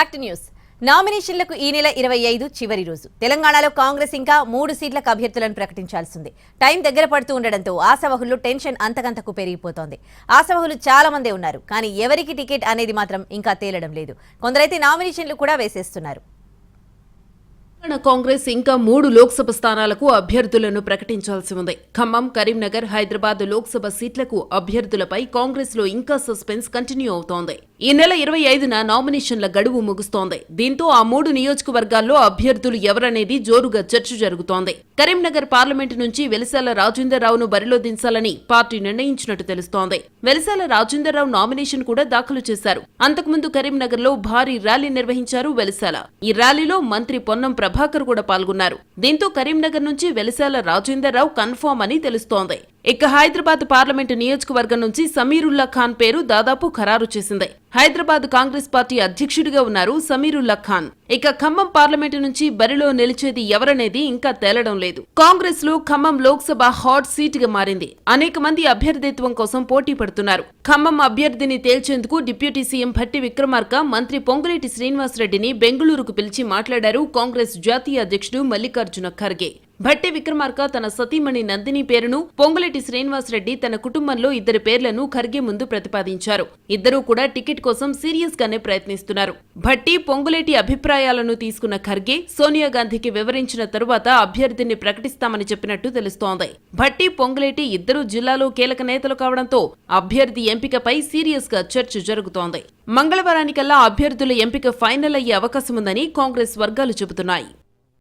Back to news. నామినేషన్లకు ఈ నెల 25 చివరి రోజు. తెలంగాణలో కాంగ్రెస్ ఇంకా 3 సీట్లకు అభ్యర్థులను ప్రకటించాల్సింది. టైం దగ్గర పడుతూ ఉండడంతో ఆశావహుల్లో టెన్షన్ అంతకంతకు పెరిగిపోతోంది. ఆశావహులు చాలా మందే ఉన్నారు, కానీ ఎవరికి టికెట్ అనేది మాత్రం ఇంకా తేలడం లేదు. కొందరైతే నామినేషన్లు కూడా వేసేస్తున్నారు. కాంగ్రెస్ ఇంకా 3 లోక్సభ స్థానాలకు అభ్యర్థులను ప్రకటించాల్సి ఉంది. ఖమ్మం, కరీంనగర్, హైదరాబాద్ లోక్సభ సీట్లకు అభ్యర్థులపై కాంగ్రెస్ లో ఇంకా సస్పెన్స్ కంటిన్యూ అవుతోంది. ఈ నెల 25న నామినేషన్ల గడువు ముగుస్తోంది. దీంతో ఆ 3 నియోజకవర్గాల్లో అభ్యర్థులు ఎవరనేది జోరుగా చర్చ జరుగుతోంది. కరీంనగర్ పార్లమెంటు నుంచి వెలిశాల రాజేందర్రావును బరిలో దించాలని పార్టీ నిర్ణయించినట్టు తెలుస్తోంది. వెలిశాల రాజేందర్రావు నామినేషన్ కూడా దాఖలు చేశారు. అంతకుముందు కరీంనగర్ లో భారీ ర్యాలీ నిర్వహించారు వెలిశాల. ఈ ర్యాలీలో మంత్రి పొన్నం ప్రభాకర్ కూడా పాల్గొన్నారు. దీంతో కరీంనగర్ నుంచి వెలిశాల రాజేందర్రావు కన్ఫర్మ్ అని తెలుస్తోంది. ఇక హైదరాబాద్ పార్లమెంటు నియోజకవర్గం నుంచి సమీరుల్లా ఖాన్ పేరు దాదాపు ఖరారు చేసింది. హైదరాబాద్ కాంగ్రెస్ పార్టీ అధ్యక్షుడిగా ఉన్నారు సమీరుల్లా ఖాన్. ఇక ఖమ్మం పార్లమెంటు నుంచి బరిలో నిలిచేది ఎవరనేది ఇంకా తేలడం లేదు. కాంగ్రెస్ లో ఖమ్మం లోక్సభ హాట్ సీట్ గా మారింది. అనేక మంది అభ్యర్థిత్వం కోసం పోటీ పడుతున్నారు. ఖమ్మం అభ్యర్థిని తేల్చేందుకు డిప్యూటీ సీఎం భట్టి విక్రమార్క మంత్రి పొంగులేటి శ్రీనివాసరెడ్డిని బెంగళూరుకు పిలిచి మాట్లాడారు కాంగ్రెస్ జాతీయ అధ్యక్షుడు మల్లికార్జున ఖర్గే. భట్టి విక్రమార్క తన సతీమణి నందిని పేరును, పొంగులేటి శ్రీనివాసరెడ్డి తన కుటుంబంలో 2 పేర్లను ఖర్గే ముందు ప్రతిపాదించారు. ఇద్దరూ కూడా టికెట్ కోసం సీరియస్ గానే ప్రయత్నిస్తున్నారు. భట్టి, పొంగులేటి అభిప్రాయాలను తీసుకున్న ఖర్గే సోనియా గాంధీకి వివరించిన తరువాత అభ్యర్థిని ప్రకటిస్తామని చెప్పినట్టు తెలుస్తోంది. భట్టి, పొంగులేటి ఇద్దరు జిల్లాలో కీలక నేతలు కావడంతో అభ్యర్థి ఎంపికపై సీరియస్ గా చర్చ జరుగుతోంది. మంగళవారానికల్లా అభ్యర్థుల ఎంపిక ఫైనల్ అయ్యే అవకాశముందని కాంగ్రెస్ వర్గాలు చెబుతున్నాయి.